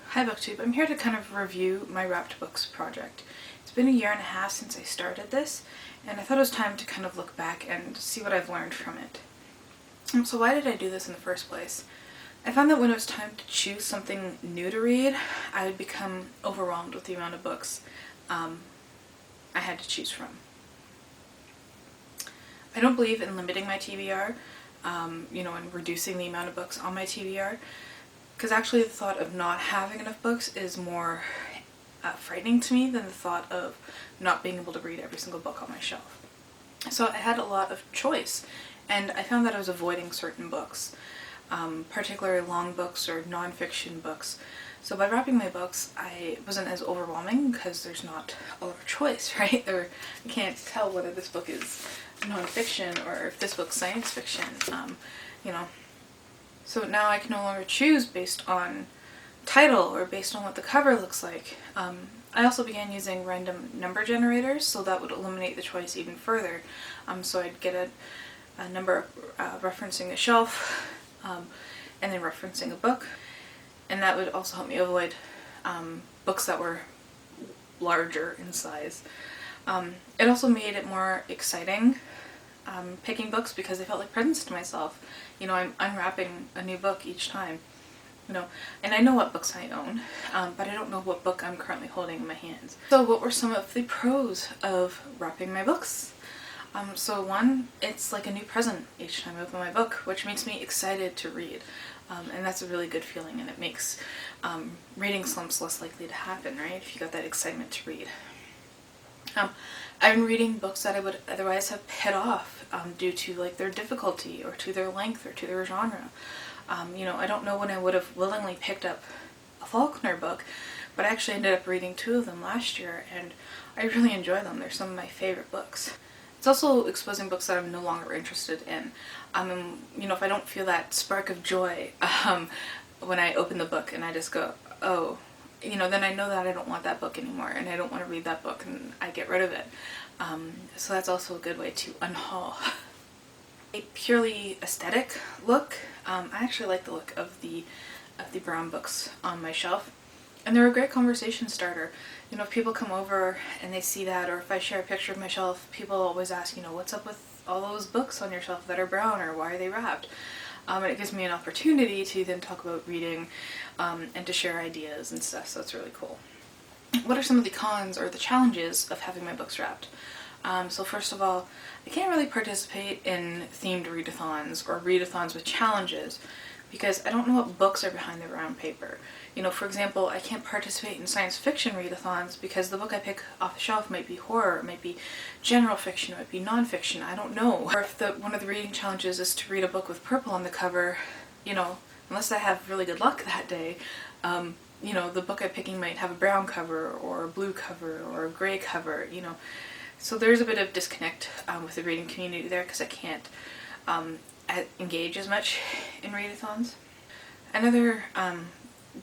Hi BookTube, I'm here to kind of review my Wrapped Books project. It's been a year and a half since I started this, and I thought it was time to kind of look back and see what I've learned from it. So why did I do this in the first place? I found that when it was time to choose something new to read, I would become overwhelmed with the amount of books I had to choose from. I don't believe in limiting my TBR, and reducing the amount of books on my TBR, because actually the thought of not having enough books is more frightening to me than the thought of not being able to read every single book on my shelf. So I had a lot of choice, and I found that I was avoiding certain books, particularly long books or non-fiction books. So by wrapping my books, I wasn't as overwhelming because there's not a lot of choice, right? Or you can't tell whether this book is non-fiction or if this book's science fiction, So now I can no longer choose based on title or based on what the cover looks like. I also began using random number generators, so that would eliminate the choice even further. So I'd get a number referencing a shelf, and then referencing a book, and that would also help me avoid books that were larger in size. It also made it more exciting picking books because they felt like presents to myself. I'm unwrapping a new book each time, and I know what books I own, but I don't know what book I'm currently holding in my hands. So what were some of the pros of wrapping my books? So one, it's like a new present each time I open my book, which makes me excited to read, and that's a really good feeling, and it makes reading slumps less likely to happen, right, if you got that excitement to read. I've been reading books that I would otherwise have put off due to their difficulty or to their length or to their genre. I don't know when I would have willingly picked up a Faulkner book, but I actually ended up reading 2 of them last year, and I really enjoy them. They're some of my favorite books. It's also exposing books that I'm no longer interested in. If I don't feel that spark of joy when I open the book and I just go, oh, then I know that I don't want that book anymore and I don't want to read that book, and I get rid of it. So that's also a good way to unhaul. A purely aesthetic look, I actually like the look of the brown books on my shelf, and they're a great conversation starter. If people come over and they see that, or if I share a picture of my shelf, people always ask, what's up with all those books on your shelf that are brown, or why are they wrapped? And it gives me an opportunity to then talk about reading and to share ideas and stuff, so it's really cool. What are some of the cons or the challenges of having my books wrapped? So first of all, I can't really participate in themed readathons or readathons with challenges because I don't know what books are behind the brown paper. For example, I can't participate in science fiction readathons because the book I pick off the shelf might be horror, it might be general fiction, it might be non-fiction, I don't know. Or if one of the reading challenges is to read a book with purple on the cover, unless I have really good luck that day, the book I'm picking might have a brown cover or a blue cover or a gray cover, So there's a bit of disconnect with the reading community there because I can't engage as much in readathons. Another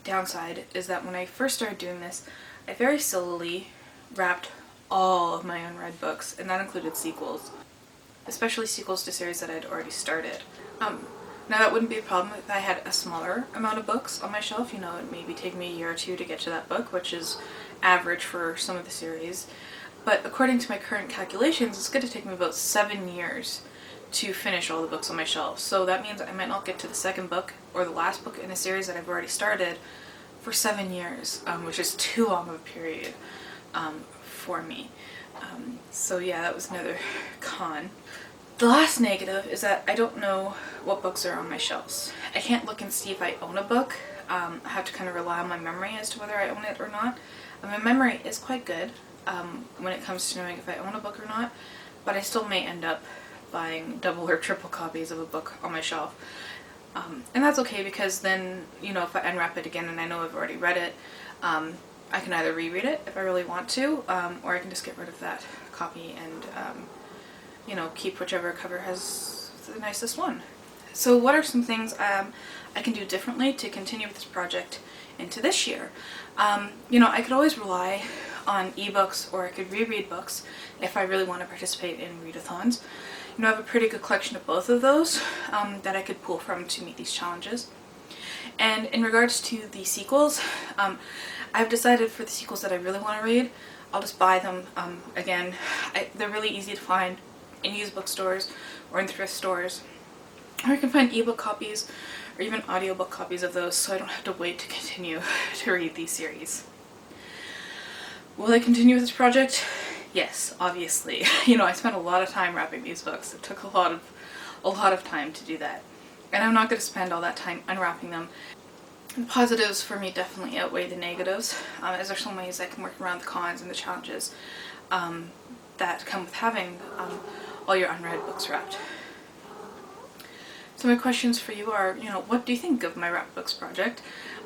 downside is that when I first started doing this, I very sillily wrapped all of my unread books, and that included sequels, especially sequels to series that I'd already started. Now that wouldn't be a problem if I had a smaller amount of books on my shelf, it maybe take me a year or 2 to get to that book, which is average for some of the series. But according to my current calculations, it's going to take me about 7 years to finish all the books on my shelf. So that means I might not get to the second book or the last book in a series that I've already started for 7 years, which is too long of a period for me. So yeah, that was another con. The last negative is that I don't know what books are on my shelves. I can't look and see if I own a book. I have to kind of rely on my memory as to whether I own it or not. My memory is quite good when it comes to knowing if I own a book or not, but I still may end up buying double or triple copies of a book on my shelf. And that's okay because then, if I unwrap it again and I know I've already read it, I can either reread it if I really want to, or I can just get rid of that copy and, keep whichever cover has the nicest one. So what are some things I can do differently to continue with this project into this year? I could always rely on ebooks, or I could reread books if I really want to participate in readathons. I have a pretty good collection of both of those that I could pull from to meet these challenges. And in regards to the sequels, I've decided for the sequels that I really want to read, I'll just buy them. Again, they're really easy to find in used bookstores or in thrift stores. Or you can find ebook copies or even audiobook copies of those, so I don't have to wait to continue to read these series. Will I continue with this project? Yes, obviously. I spent a lot of time wrapping these books. It took a lot of time to do that. And I'm not going to spend all that time unwrapping them. The positives for me definitely outweigh the negatives, as there's some ways I can work around the cons and the challenges that come with having all your unread books wrapped. So my questions for you are, what do you think of my wrap books project?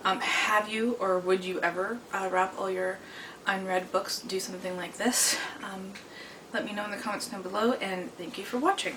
Have you or would you ever wrap all your unread books, do something like this? Let me know in the comments down below, and thank you for watching.